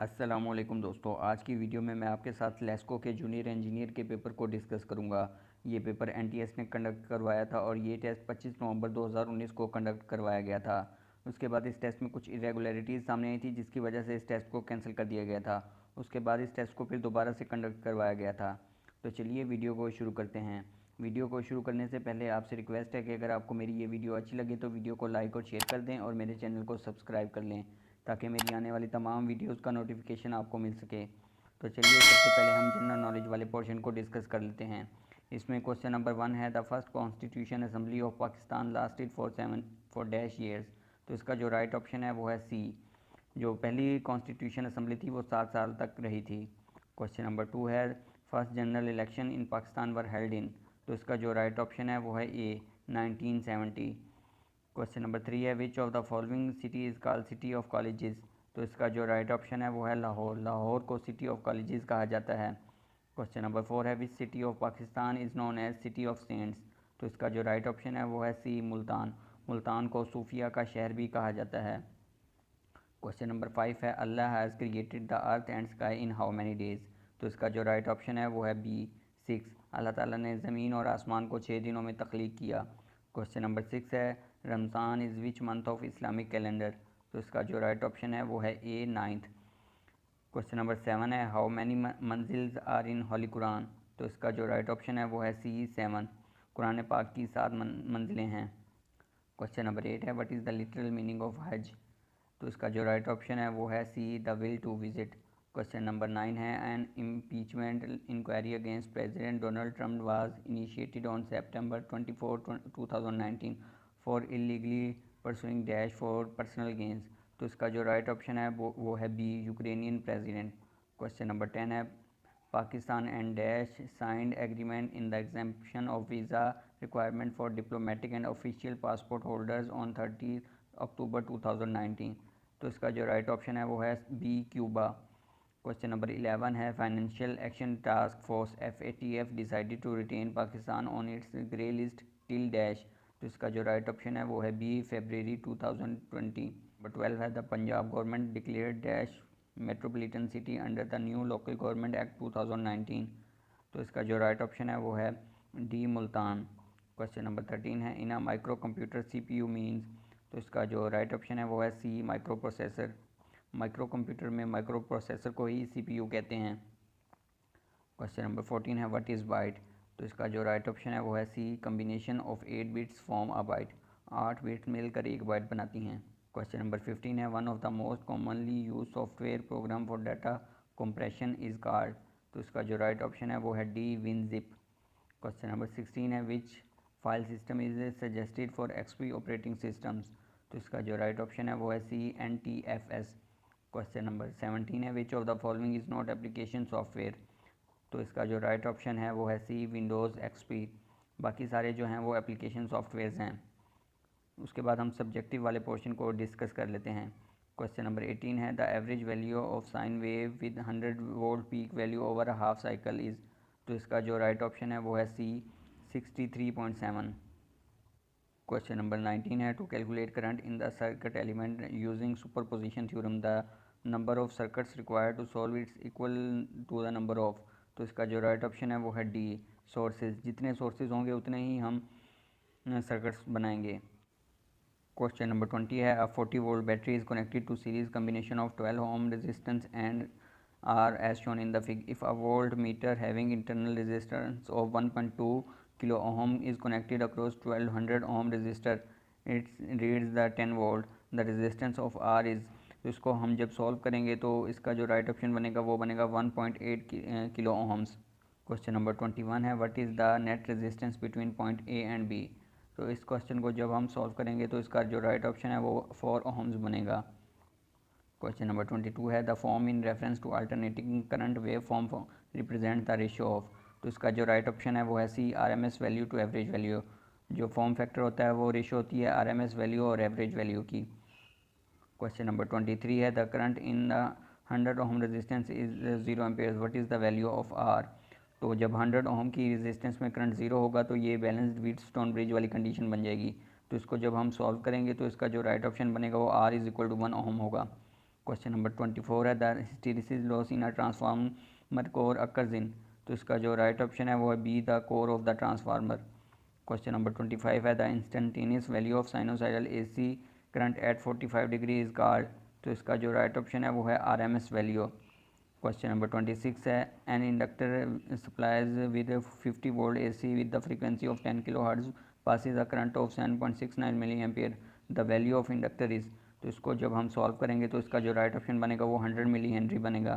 अस्सलामुअलैकुम दोस्तों, आज की वीडियो में मैं आपके साथ लेस्को के जूनियर इंजीनियर के पेपर को डिस्कस करूंगा। ये पेपर एनटीएस ने कंडक्ट करवाया था और ये टेस्ट 25 नवंबर 2019 को कंडक्ट करवाया गया था। उसके बाद इस टेस्ट में कुछ इरेगुलरिटीज़ सामने आई थी, जिसकी वजह से इस टेस्ट को कैंसिल कर दिया गया था। उसके बाद इस टेस्ट को फिर दोबारा से कंडक्ट करवाया गया था। तो चलिए वीडियो को शुरू करते हैं। वीडियो को शुरू करने से पहले आपसे रिक्वेस्ट है कि अगर आपको मेरी ये वीडियो अच्छी लगे तो वीडियो को लाइक और शेयर कर दें और मेरे चैनल को सब्सक्राइब कर लें, ताकि मेरी आने वाली तमाम वीडियोस का नोटिफिकेशन आपको मिल सके। तो चलिए सबसे पहले हम जनरल नॉलेज वाले पोर्शन को डिस्कस कर लेते हैं। इसमें क्वेश्चन नंबर 1 है, the first constitution assembly of Pakistan lasted for dash years. तो इसका जो राइट ऑप्शन है वो है सी। जो पहली कॉन्स्टिट्यूशन असेंबली थी वो 7 साल तक रही थी। क्वेश्चन नंबर 2 है, first general election in Pakistan were held in. तो इसका जो राइट ऑप्शन है वो है ए, 1970। क्वेश्चन नंबर 3 है, which of the following city is called city of colleges. तो इसका जो राइट ऑप्शन है वो है लाहौर। लाहौर को सिटी ऑफ कॉलेजेस कहा जाता है। क्वेश्चन नंबर 4 है, which city of Pakistan is known as city of saints. तो इसका जो राइट ऑप्शन है वो है सी, मुल्तान। मुल्तान को सूफिया का शहर भी कहा जाता है। क्वेश्चन नंबर 5 है, Allah has created the earth and sky in how many days. तो इसका जो राइट ऑप्शन है वो है बी, 6। अल्लाह ताला ने ज़मीन और आसमान को 6 दिनों में तख्लीक किया। क्वेश्चन नंबर 6 है, Ramzan is which month of Islamic calendar. तो इसका जो राइट ऑप्शन है वो है ए, 9th। क्वेश्चन नंबर 7 है, how many manzils are in holy Quran. तो इसका जो राइट ऑप्शन है वो है सी, 7। कुरान पाक की 7 मंजिलें हैं। क्वेश्चन नंबर 8 है, what is the literal meaning of Hajj. तो इसका जो राइट ऑप्शन है वो है c, the will to visit. Question number 9 है, an impeachment inquiry against president Donald Trump was initiated on September 24, 2019 for illegally pursuing dash for personal gains. तो इसका जो राइट ऑप्शन है वो है b, Ukrainian president. Question number 10 है, Pakistan and dash signed agreement in the exemption of visa requirement for diplomatic and official passport holders on 30 अक्टूबर 2019। तो इसका जो राइट ऑप्शन है वो है बी, क्यूबा। क्वेश्चन नंबर 11 है, financial action task force FATF decided to retain Pakistan on its grey list till dash. तो इसका जो राइट ऑप्शन है वो है बी, फरवरी 2020। नंबर 12 है, the Punjab government declared dash metropolitan city under the new local government act 2019। तो इसका जो राइट ऑप्शन है वो है डी, मुल्तान। क्वेश्चन नंबर 13 है, in a micro computer CPU means. तो इसका जो राइट ऑप्शन है वो है c, micro processor. Micro computer में माइक्रो प्रोसेसर को ही CPU कहते हैं। क्वेश्चन नंबर 14 है, व्हाट इज़ बाइट। तो इसका जो राइट ऑप्शन है वो है c, combination of 8 bits form a byte. 8 bits मिलकर एक बाइट बनाती हैं। क्वेश्चन नंबर 15 है, one of the most commonly use software program for data compression is called. तो इसका जो राइट ऑप्शन है वो है डी, विनजिप। क्वेश्चन नंबर 16 है, which file system is suggested for XP operating systems. तो इसका जो राइट ऑप्शन है वो है सी, NTFS। क्वेश्चन नंबर 17 है, which of the following is not application software. तो इसका जो राइट ऑप्शन है वो है सी, विंडोज़ XP। बाकी सारे जो हैं वो एप्लीकेशन सॉफ्टवेयर्स हैं। उसके बाद हम सब्जेक्टिव वाले पोर्शन को डिस्कस कर लेते हैं। क्वेश्चन नंबर 18 है, the average value of sine wave with 100 volt peak value over a half cycle is. तो इसका जो राइट ऑप्शन है वो है सी, 63.7। क्वेश्चन नंबर 19 है, to calculate current in the circuit element using superposition theorem the number of circuits required to solve its equal to the number of. तो इसका जो राइट ऑप्शन है वो है डी, सोर्सेज। जितने सोर्सेज होंगे उतने ही हम सर्किट्स बनाएंगे। क्वेश्चन नंबर 20 है, a 40 volt battery is connected to series combination of 12 ohm resistance and R as shown in the fig. If a voltmeter having internal resistance of 1.2 kilo ohm is connected across 1200 ohm resistor, its reads the 10 volt, the resistance of R is. तो इसको हम जब solve करेंगे तो इसका जो right option बनेगा वो बनेगा 1.8 किलो ओम्स। क्वेश्चन नंबर 21 है, what is the net resistance between point A and B. तो इस क्वेश्चन को जब हम सॉल्व करेंगे तो इसका जो राइट ऑप्शन है वो 4 ओम्स बनेगा। क्वेश्चन नंबर 22 है, the form in reference to alternating current wave form represent the ratio of. तो इसका जो राइट ऑप्शन है वो है C, RMS value to average value. जो फॉर्म फैक्टर होता है वो रेशियो होती है RMS वैल्यू और एवरेज वैल्यू की। क्वेश्चन नंबर 23 है, the current in the 100 ohm resistance is 0 ampere, what is the value of R. तो जब 100 ओम की रेजिस्टेंस में करंट 0 होगा तो ये बैलेंस्ड व्हीटस्टोन ब्रिज वाली कंडीशन बन जाएगी। तो इसको जब हम सॉल्व करेंगे तो इसका जो राइट ऑप्शन बनेगा वो R इज़ इक्वल टू 1 ओम होगा। क्वेश्चन नंबर 24 है the hysteresis loss in a transformer core occurs in, तो इसका जो राइट ऑप्शन है वो है be the core of the transformer. Question number 25 है the instantaneous value of sinusoidal AC current eight 45 degree is called, तो इसका जो राइट ऑप्शन है वो है आरएमएस वैल्यू। क्वेश्चन नंबर 26 है an inductor supplies with 50 volt AC with the frequency of 10 kilo hertz passes a current of 7.69 milli ampere, the value of inductor is, तो इसको जब हम सॉल्व करेंगे तो इसका जो राइट ऑप्शन बनेगा वो 100 मिली हेनरी बनेगा।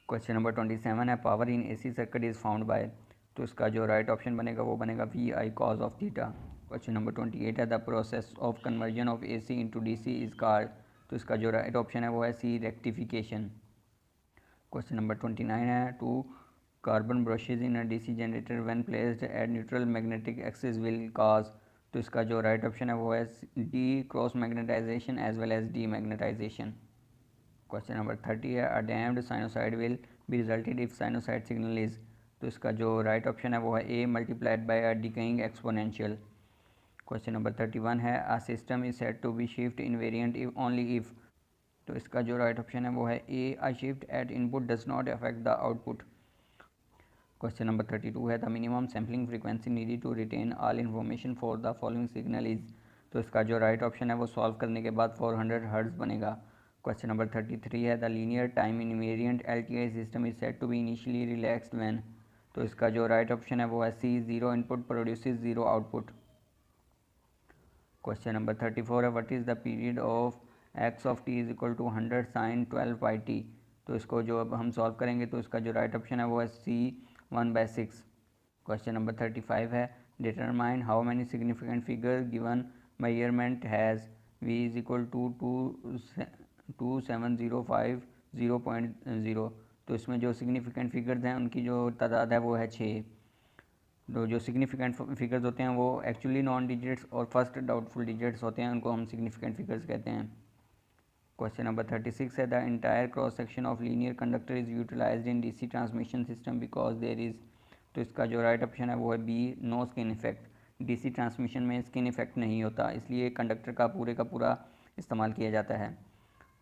क्वेश्चन नंबर 27 है power in AC circuit is found by, तो इसका जो राइट ऑप्शन बनेगा वो बनेगा V I cos of theta. Question number 28 है the process of conversion of A C into D C is called, तो इसका जो राइट ऑप्शन है वो है सी रेक्टिफिकेशन। क्वेश्चन नंबर 29 है two carbon brushes in a DC generator when placed at neutral magnetic axis will cause, तो इसका जो राइट ऑप्शन है वो है d cross magnetization as well as demagnetization. Question number 30 है a damped sinusoid will be resulted if sinusoid signal is, तो इसका जो राइट ऑप्शन है वो है a multiplied by a decaying exponential. Question number 31 है a system is said to be shift invariant if only if, तो इसका जो राइट ऑप्शन है वो है a a shift at input does not affect the output. Question number 32 है the minimum sampling frequency needed to retain all information for the following signal is, तो इसका जो राइट ऑप्शन है वो सॉल्व करने के बाद 400 हर्ट्ज बनेगा। क्वेश्चन नंबर 33 है the linear time invariant LTI system is said to be initially relaxed when, तो इसका जो राइट ऑप्शन है वो है C zero input produces zero output. Question number 34 है what is the period of x of t is equal to 100 sine 12 pi t, तो इसको जो अब हम सॉल्व करेंगे तो इसका जो राइट ऑप्शन है वो है सी 1/6। क्वेश्चन नंबर 35 है determine how many significant figure given measurement has V is equal to 2705.0, तो इसमें जो सिग्निफिकेंट फिगर्स हैं उनकी जो तादाद है वो है 6। तो जो सिग्निफिकेंट फिगर्स होते हैं वो एक्चुअली नॉन डिजिट्स और फर्स्ट डाउटफुल डिजिट्स होते हैं, उनको हम सिग्निफिकेंट फिगर्स कहते हैं। क्वेश्चन नंबर 36 है the entire cross section of linear conductor is utilized in DC transmission system because there is, तो इसका जो राइट ऑप्शन है वो है B no skin effect, DC transmission में स्किन इफेक्ट नहीं होता, इसलिए कंडक्टर का पूरा इस्तेमाल किया जाता है।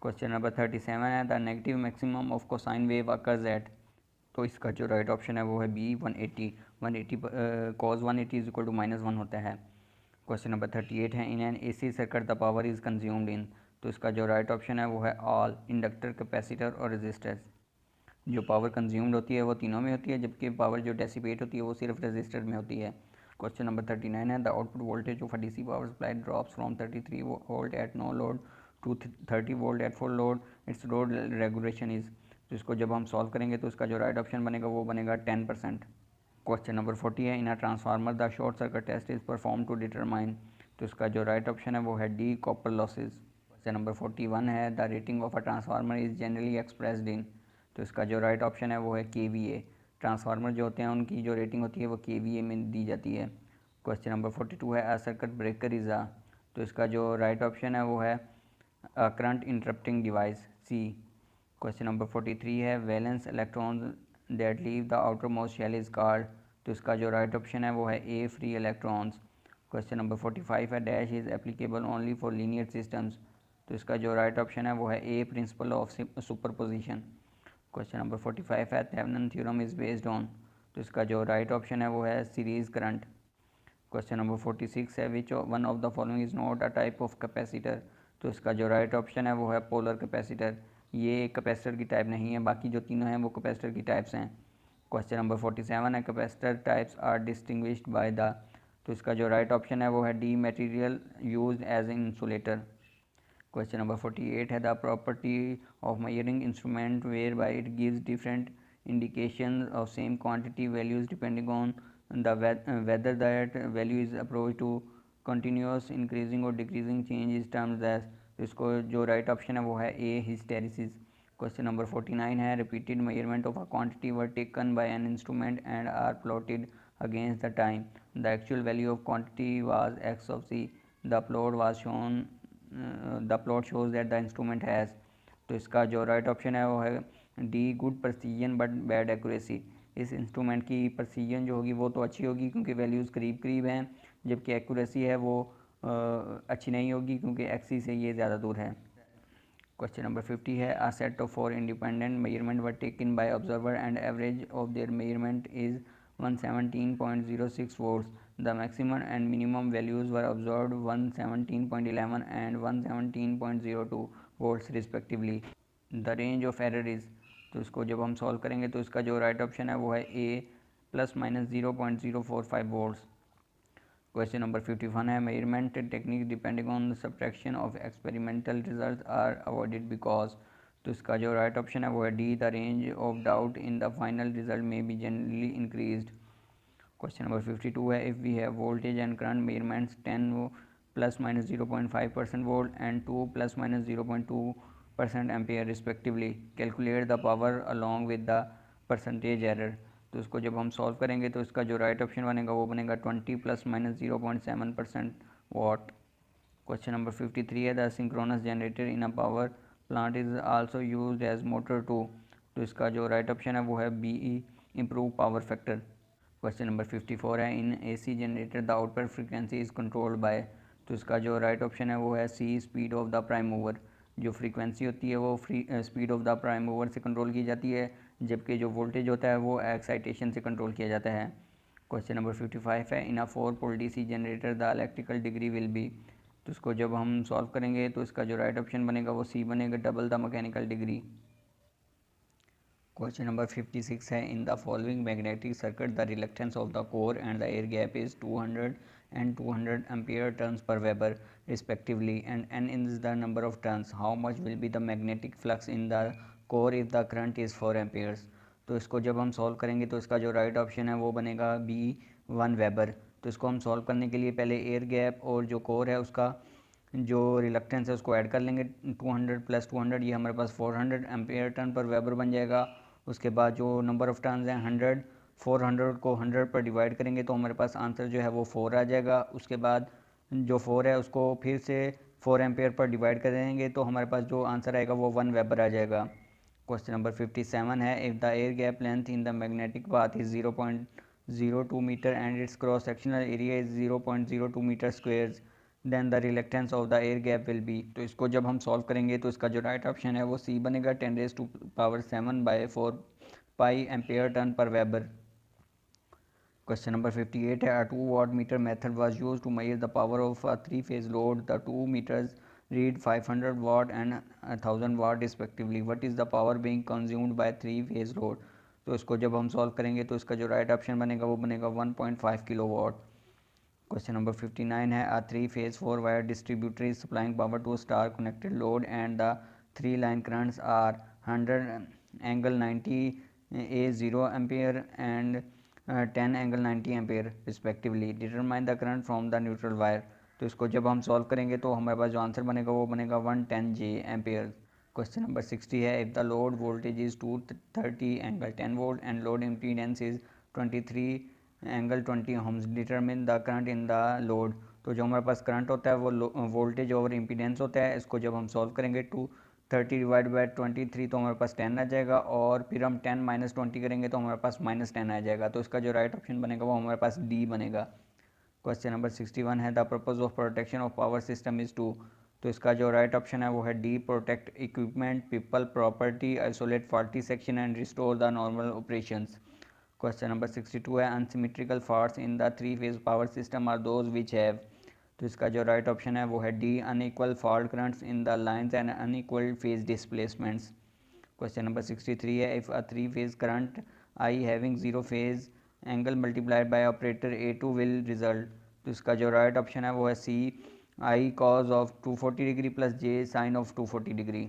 क्वेश्चन नंबर 37 है the negative maximum of cosine wave occurs at, तो इसका जो राइट ऑप्शन है वो है B 180 cos 180 is equal to -1 होता है। क्वेश्चन नंबर 38 है in an AC circuit the power is consumed in, तो इसका जो राइट ऑप्शन है वो है ऑल इंडक्टर कैपेसिटर और रेजिस्टर्स। जो पावर कंज्यूम्ड होती है वो तीनों में होती है, जबकि पावर जो डेसिपेट होती है वो सिर्फ रेजिस्टर में होती है। क्वेश्चन नंबर 39 है the output voltage of a DC power supply drops from 33 volt at no load to 30 volt at full load, its load regulation is, तो इसको जब हम सॉल्व करेंगे तो इसका जो राइट ऑप्शन बनेगा वो बनेगा 10%। क्वेश्चन नंबर 40 है in a transformer the short circuit test is perform to determine, तो इसका जो राइट ऑप्शन है वो है D copper losses. Question number 41 है the rating of a transformer is generally expressed in, तो इसका जो राइट ऑप्शन है वो है KVA। ट्रांसफार्मर जो होते हैं उनकी जो रेटिंग होती है वो KVA में दी जाती है। क्वेश्चन नंबर 42 है a circuit breaker is a, तो इसका जो राइट ऑप्शन है वो है current interrupting device C. Question number 43 है valence electrons that leave the outermost shell is called, तो इसका जो राइट ऑप्शन है वो है A free electrons. Question number 45 है dash is applicable only for linear systems, तो इसका जो राइट ऑप्शन है वो है A principle of superposition. Question number 45 है Thevenin theorem is based on, तो इसका जो राइट ऑप्शन है वो है सीरीज़ करंट। क्वेश्चन नंबर 46 है which one of the following is not a type of capacitor, तो इसका जो राइट ऑप्शन है वो है पोलर कैपेसिटर, ये कैपेसिटर की टाइप नहीं है, बाकी जो तीनों हैं वो कैपेसिटर की टाइप्स हैं। क्वेश्चन नंबर 47 है capacitor types are distinguished by the, तो इसका जो राइट ऑप्शन है वो है D material used as an insulator. Question number 48 है the property of measuring instrument where by it gives different indication of same quantity values depending on the whether that value is approach to continuous increasing और decreasing change is terms as, तो इसको जो right option है वो है ए hysteresis. Question number 49 है repeated measurement of a quantity were taken by an instrument and are plotted against the time, the actual value of quantity was X of C, the plot was shown the plot shows that the instrument has, तो इसका जो right option है वो है D good precision but bad accuracy. इस instrument की precision जो होगी वो तो अच्छी होगी क्योंकि वैल्यूज़ करीब करीब हैं, जबकि एक्यूरेसी है वो अच्छी नहीं होगी क्योंकि एक्सी से ये ज़्यादा दूर है। क्वेश्चन नंबर 50 है a set of 4 independent measurement were taken bye observer and average of their measurement is 117.06 volts. The maximum and minimum values were observed 117.11 and 117.02 volts respectively. The range of error is, तो इसको जब हम solve करेंगे तो इसका जो right option है वो है A plus minus 0.045 volts. Question number 51 है measurement technique depending on the subtraction of experimental result are avoided because, तो इसका जो राइट ऑप्शन है वो है D the range of doubt in the final result में be generally increased. Question number 52 है if we have voltage and current measurements 10 plus minus 0.5% volt and 2 plus minus 0.2% ampere respectively, calculate the power along with the percentage error. तो इसको जब हम solve करेंगे तो इसका जो राइट ऑप्शन बनेगा वो बनेगा 20 plus minus 0.7% watt. Question number 53 है the synchronous generator in a power plant is also used as motor to, तो इसका जो राइट ऑप्शन है वो है B improve power factor. Question number 54 है in AC generator the output frequency is controlled by, तो इसका जो राइट ऑप्शन है वो है C speed of the prime mover. जो फ्रीक्वेंसी होती है वो speed of the prime mover से कंट्रोल की जाती है, जबकि जो वोल्टेज होता है वो एक्साइटेशन से कंट्रोल किया जाता है। क्वेश्चन नंबर 55 है in a 4 pole DC generator the electrical degree will be, तो इसको जब हम सॉल्व करेंगे तो इसका जो राइट ऑप्शन बनेगा वो सी बनेगा double the mechanical degree. Question number 56 है in the following magnetic circuit the reluctance of the core and the air gap is 200 and 200 ampere turns per Weber respectively and n is the number of turns. How much will be the magnetic flux in the core if the current is 4 amperes? तो इसको जब हम solve करेंगे तो इसका जो right option है वो बनेगा बी 1 वेबर। तो इसको हम सॉल्व करने के लिए पहले एयर गैप और जो कोर है उसका जो रिलक्टेंस है उसको ऐड कर लेंगे 200 प्लस 200, ये हमारे पास 400 एम्पेयर टर्न पर वेबर बन जाएगा। उसके बाद जो नंबर ऑफ़ टर्न्स हैं 100, 400 को 100 पर डिवाइड करेंगे तो हमारे पास आंसर जो है वो 4 आ जाएगा। उसके बाद जो 4 है उसको फिर से 4 एम्पेयर पर डिवाइड कर देंगे तो हमारे पास जो आंसर आएगा वो 1 वेबर आ जाएगा। क्वेश्चन नंबर 57 है if the air gap length in the magnetic path is 0.02 metre and its cross sectional area is 0.02 metre square then the reluctance of the air gap will be, तो इसको जब हम solve करेंगे तो इसका जो right option है वो सी बनेगा 10⁻⁷ पाई एम्पेयर टर्न पर वेबर। क्वेश्चन नंबर 58 है अ 2 watt meter method was used to measure the power of a 3-phase load. The 2 meters read 500 watt and 1000 watt respectively. What is the power being consumed by 3-phase load? तो इसको जब हम solve करेंगे तो इसका जो right option बनेगा वो बनेगा 1.5 किलो वाट। क्वेश्चन नंबर 59 है अ 3-phase 4-wire distributor is supplying power to a star connected load and the 3 line currents are 100 angle 90 a 0 ampere and 10 angle 90 ampere respectively, determine the current from the neutral wire. तो इसको जब हम solve करेंगे तो हमारे पास जो answer बनेगा वो बनेगा 110 जे एम्पेयर। क्वेश्चन नंबर 60 है if the load voltage is 230 angle 10 volt and load impedance is 23 angle 20 ohms, determine the current in the load. तो जो हमारे पास करंट होता है वो वोल्टेज और इम्पीडेंस होता है। इसको जब हम सॉल्व करेंगे 230 डिवाइड बाई 23 तो हमारे पास 10 आ जाएगा और फिर हम 10 माइनस 20 करेंगे तो हमारे पास -10 आ जाएगा। तो इसका जो राइट ऑप्शन बनेगा वो हमारे पास डी बनेगा। क्वेश्चन नंबर 61 है the purpose of protection of power system is to, तो इसका जो राइट ऑप्शन है वो है D protect equipment people property isolate faulty section and restore the normal operations. Question number 62 है unsymmetrical faults in the 3-phase power system are those which have, तो इसका जो राइट ऑप्शन है वो है D unequal fault currents in the lines and unequal phase displacements. Question number 63 है if a 3-phase current I having 0 phase angle multiplied by operator A2 will result, तो इसका जो राइट ऑप्शन है वो है C I cos of 240 degree plus j sine of 240 degree.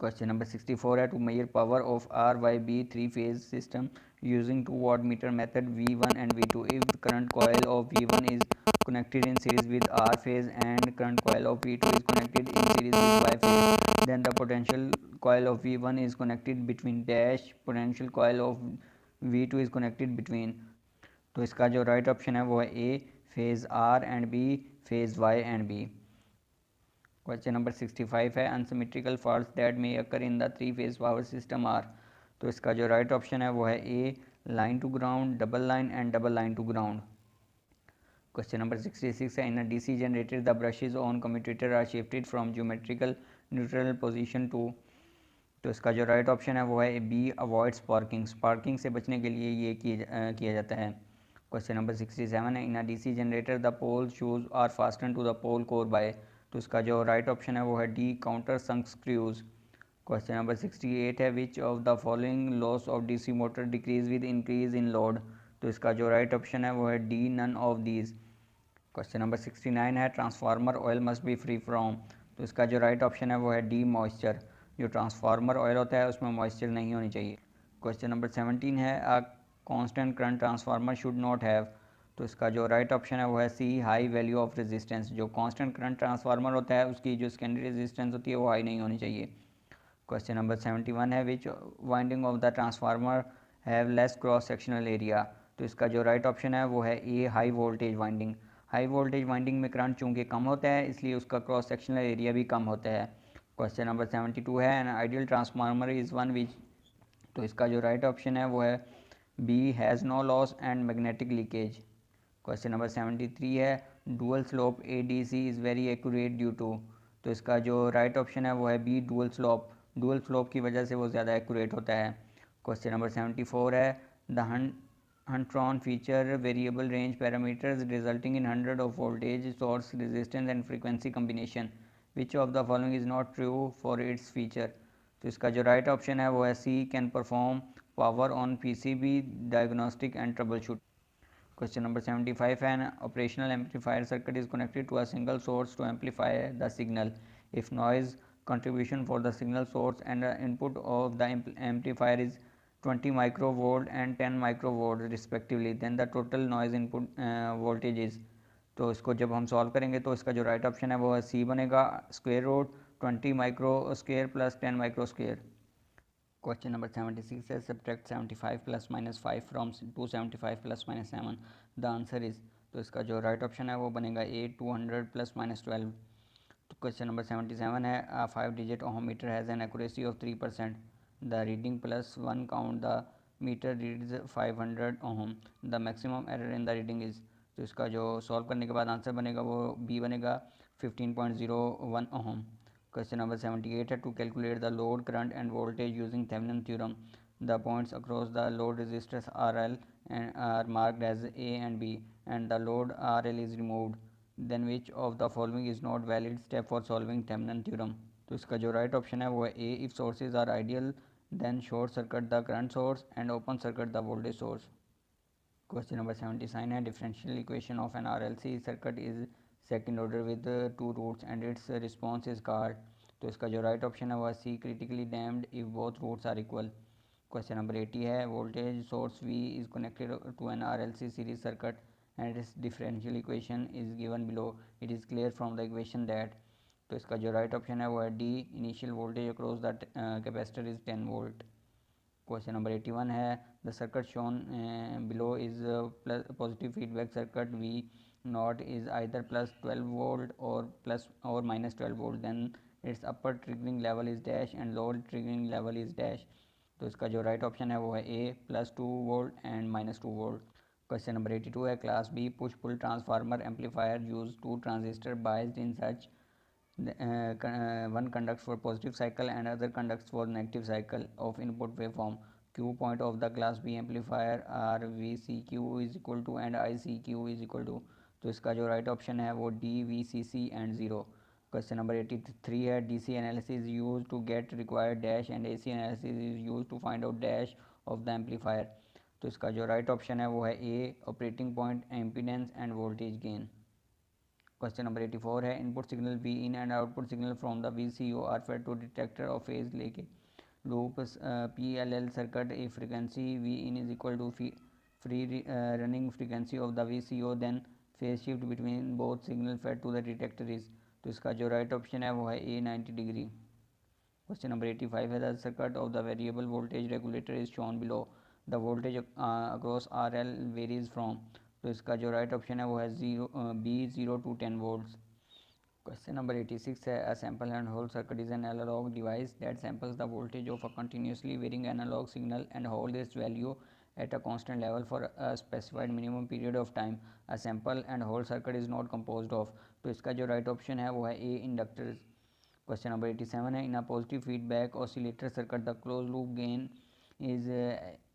Question number 64 है to measure power of R Y B 3-phase system using 2 watt meter method V1 and V2. If the current coil of V1 is connected in series with R phase and current coil of V2 is connected in series with Y phase, then the potential coil of V1 is connected between dash potential coil of V2 is connected between, तो इसका जो right option है वो है A phase R and B phase Y and B। Question number 65 है unsymmetrical faults that may occur in the 3-phase power system are, तो इसका जो राइट ऑप्शन है वो है A line to ground double line and double line to ground. Question number 66 है in a DC generator the brushes on commutator are shifted from geometrical neutral position to. तो इसका जो राइट ऑप्शन है वो है बी, अवॉइड स्पार्किंग। स्पार्किंग से बचने के लिए ये किया जाता है। क्वेश्चन नंबर 67 है, in a DC generator the pole shoes are fasten to the pole core by. तो इसका जो राइट ऑप्शन है वो है D, counter sunk screws. Question number 68 है, which of the following loss of DC motor decrease with increase in load. तो इसका जो राइट ऑप्शन है वो है D, none of these. Question number 69 है, transformer oil must be free from. तो इसका जो राइट ऑप्शन है वो है डी, मॉइस्चर। जो ट्रांसफार्मर ऑयल होता है उसमें मॉइस्चर नहीं होनी चाहिए। क्वेश्चन नंबर 17 है, a constant current transformer should not have. तो इसका जो राइट ऑप्शन है वो है सी, हाई वैल्यू ऑफ रेजिस्टेंस। जो कांस्टेंट करंट ट्रांसफार्मर होता है उसकी जो सेकेंडरी रेजिस्टेंस होती है वो हाई नहीं होनी चाहिए। क्वेश्चन नंबर 71 है, which winding of the transformer have less cross sectional area. तो इसका जो राइट ऑप्शन है वो है A, high voltage winding. High voltage winding में करंट चूँकि कम होता है इसलिए उसका क्रॉस सेक्शनल एरिया भी कम होता है। क्वेश्चन नंबर 72 है, an ideal transformer is one which. तो इसका जो राइट ऑप्शन है वो है B, has no loss and magnetic leakage. Question number 73 है, dual slope A D C is very accurate due to. तो इसका जो राइट ऑप्शन है वो है B, dual slope. Dual slope की वजह से वो ज़्यादा एक्यूरेट होता है। क्वेश्चन नंबर 74 है, the Huntron feature variable range parameters resulting in 100 of voltage source resistance and frequency combination, which of the following is not true for its feature. तो इसका जो राइट ऑप्शन है वो है C, can perform power on PCB diagnostic and trouble shoot. Question number 75, an operational amplifier circuit is connected to a single source to amplify the signal. If noise contribution for the signal source and the input of the amplifier is 20 microvolt and 10 microvolt respectively, then the total noise input voltage is। तो इसको जब हम solve करेंगे तो इसका जो right option है वो है सी बनेगा, square root 20 micro square plus 10 micro square. Question number 76 है, subtract 75 plus minus 5 from 275 plus minus 7, the answer is. तो इसका जो राइट ऑप्शन है वो बनेगा ए, 200 प्लस माइनस 12। तो क्वेश्चन नंबर 77 है, a 5 digit ohm meter has an accuracy of 3%, the reading plus 1 count the meter reads 500 ohm, the maximum error in the reading is. तो इसका जो सॉल्व करने के बाद आंसर बनेगा वो बी बनेगा, 15.01 ओहम। Question number 78 है, to calculate the load current and voltage using Thevenin theorem, the points across the load resistors RL and are marked as A and B and the load RL is removed, then which of the following is not valid step for solving Thevenin theorem। तो इसका जो right option है वो है ए, if sources are ideal then short circuit the current source and open circuit the voltage source। Question number 79 है, differential equation of an RLC circuit is second order with two roots and its response is called। तो इसका जो right option है वो है सी, critically damped if both roots are equal। Question number 80 है, voltage source V is connected to an RLC series circuit and its differential equation is given below, it is clear from the equation that। तो इसका जो right option है वो है D, initial voltage across the capacitor is 10 volt। Question number 81 है, the circuit shown below is positive feedback circuit, V naught is either plus 12 volt और plus और minus 12 volt, then its upper triggering level is dash and lower triggering level is dash. तो इसका जो right option है वो है A, plus 2 volt and minus 2 volt. Question number 82 है, class B push pull transformer amplifier use two transistor biased in such one conducts for positive cycle and other conducts for negative cycle of input waveform, q point of the class B amplifier are VCQ is equal to and ICQ is equal to। तो इसका जो right option है वो D, VCC and zero. Question number 83 है, DC analysis is use to get required dash and AC analysis is use to find out dash of the amplifier. तो इसका जो right option है वो है A, operating point impedance and voltage gain. Question number 84 है, input signal V in and output signal from the VCO are fed to detector of phase locked loop PLL circuit, a frequency V in is equal to free running frequency of the VCO, then phase shift between both signal fed to the detector is. तो इसका जो right option है वो है ए, 90 degree. Question number 85 है, the circuit of the variable voltage regulator is shown below, the voltage across RL varies from. तो इसका जो राइट ऑप्शन है वो है B, 0 to 10 volts. Question number 86 है, a sample and hold circuit is an analog device that samples the voltage of a continuously varying analog signal and hold its value at a constant level for a specified minimum period of time। A sample and hold circuit is not composed of। तो इसका जो right option है वो है ए, inductors. Question number 87 है, in a positive feedback oscillator circuit the close loop gain is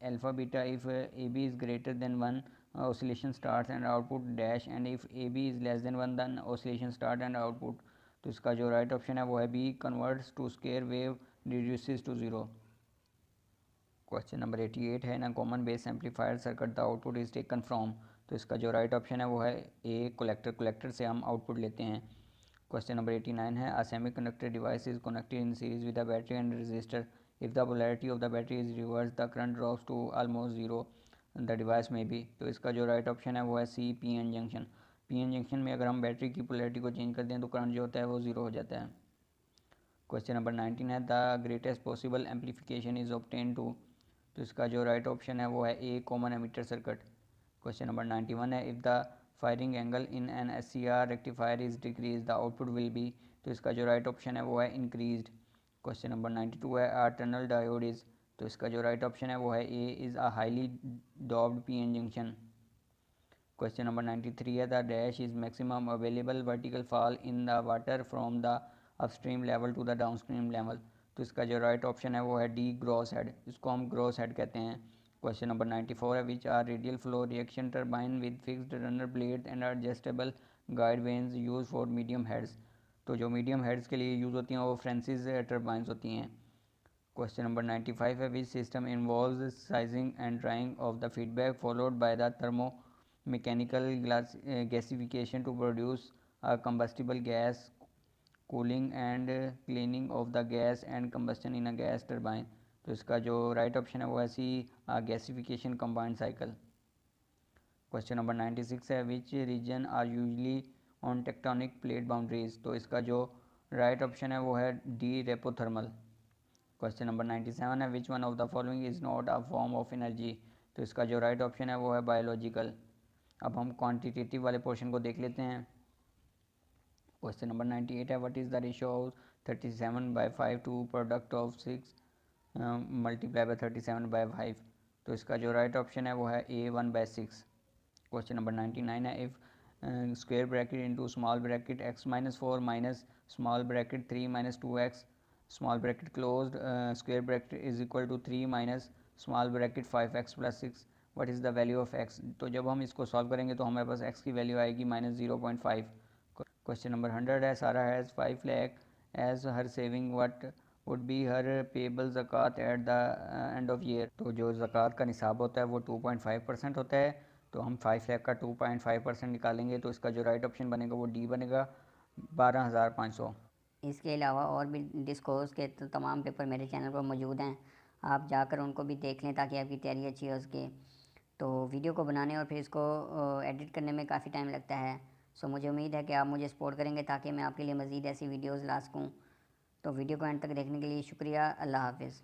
alpha beta if AB is greater than 1 oscillation starts and output dash, and if AB is less than 1 then oscillation start and output. तो इसका जो right option है वो है B, converts to square wave reduces to zero. Question number 88 है, ना common base amplifier circuit the output is taken from. तो इसका जो राइट ऑप्शन है वो है ए, कलेक्टर। कलेक्टर से हम आउटपुट लेते हैं। क्वेश्चन नंबर 89 है, a semiconductor device is connected in series with a battery and resistor. If the polarity of the battery is reversed, the current drops to almost zero. The device may be। तो इसका जो right option है वो है C, P N junction. P N junction में अगर हम battery की पोलैरिटी को चेंज कर दें तो करंट जो होता है वो ज़ीरो हो जाता है। क्वेश्चन नंबर 19 है, the greatest possible amplification is obtain to. तो इसका जो राइट ऑप्शन है वो है A, common emitter circuit. Question number 91 है, if the firing angle in an S C R rectifier is decrease the output will be. तो इसका जो राइट ऑप्शन है वो है इंक्रीज्ड। क्वेश्चन नंबर 92 है, आ टनल डायोड इज। तो इसका जो राइट ऑप्शन है वो है A, is a highly doped P N junction. Question number 93 है, the dash is maximum available vertical fall in the water from the upstream level to the downstream level. तो इसका जो राइट ऑप्शन है वो है डी, ग्रॉस हेड। इसको हम gross head कहते हैं। क्वेश्चन नंबर 94 है, which are radial flow reaction turbine with fixed runner blade and adjustable guide vanes use for medium heads. तो जो मीडियम हेड्स के लिए यूज़ होती हैं वो फ्रांसिस टर्बाइंस होती हैं। क्वेश्चन नंबर 95 है, which system involves sizing and drawing of the feedback followed by the thermo mechanical gasification to produce a combustible gas, cooling and cleaning of the gas and combustion in a gas turbine. तो इसका जो right option है वो है C, gasification combined cycle. Question number 96 है, which region are usually on tectonic plate boundaries. तो इसका जो राइट ऑप्शन है वो है डी, रेपोथर्मल। क्वेश्चन नंबर 97 है, which one of the following is not a form of energy. तो इसका जो राइट ऑप्शन है वो है बायोलॉजिकल। अब हम क्वांटिटेटिव वाले पोर्शन को देख लेते हैं। क्वेश्चन नंबर 98 है, what is the ratio of 37/5 to product of 6 multiply by 37/5। तो इसका जो राइट ऑप्शन है वो है ए, 1/6। क्वेश्चन नंबर 99 है, if square bracket into small bracket x minus 4 minus small bracket 3 minus 2x small bracket closed square bracket is equal to 3 minus small bracket 5x plus 6, what is the value of x। तो जब हम इसको solve करेंगे तो हमारे पास x की value आएगी -0.5। Question number 100 है, Sarah has 5 lakh as her saving, what would be her payable zakat at the end of year. तो जो ज़कात का निसाब होता है वो 2.5% होता है। तो हम 5 लाख का 2.5% निकालेंगे तो इसका जो राइट ऑप्शन बनेगा वो डी बनेगा, 12,500। इसके अलावा और भी डिस्कोर्स के तमाम पेपर मेरे चैनल पर मौजूद हैं, आप जाकर उनको भी देख लें ताकि आपकी तैयारी अच्छी हो सके। तो वीडियो को बनाने और फिर इसको एडिट करने में काफ़ी टाइम लगता है। सो मुझे उम्मीद है कि आप मुझे सपोर्ट करेंगे ताकि मैं आपके लिए मज़ीद ऐसी वीडियोज़ ला सकूँ। तो वीडियो को एंड तक देखने के लिए शुक्रिया। अल्लाह हाफिज़।